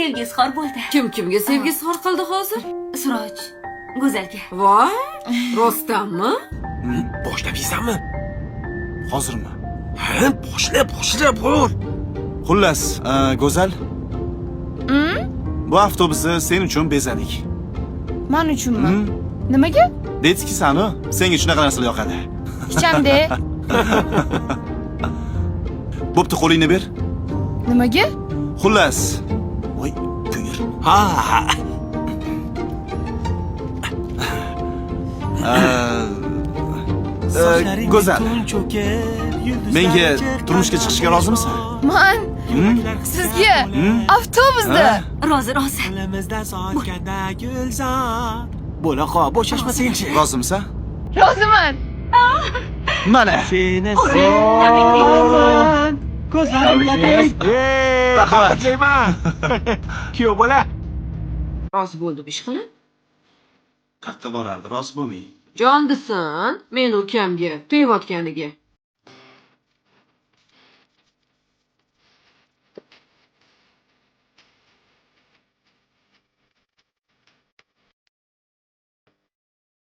sevgi izhor bo'ldi. Kimga sevgi izhor qildi hozir? Suroj, Go'zalga. Voy, rostdanmi? Boshlab hozirmi? Ha, boshlab qo'y. Xullas, Go'zal. Bu avtobusni sen uchun bezadik. Men uchunmi? Nimaga? Dediki sani, senga shunaqa narsalar yoqadi. Ichamda. Bo'pti, qo'lingni ber. Nimaga? Xullas. Voy, buyur. Ha. Go'zal. Menga turmushga chiqishga rozimisan? Men sizga avtobusda. Rozi. Bo'laqa bo'shashmasangchi. Rozimisan? Roziman. Mana. Seni sevaman. Ko'zlaringdek. Rahmatlayman. Kuyov bola. Rozi bo'ldim ishqilib. Qayoqqa borardi? Rozi bo'lmay. Jondisan, men ukamga tegayotganiga.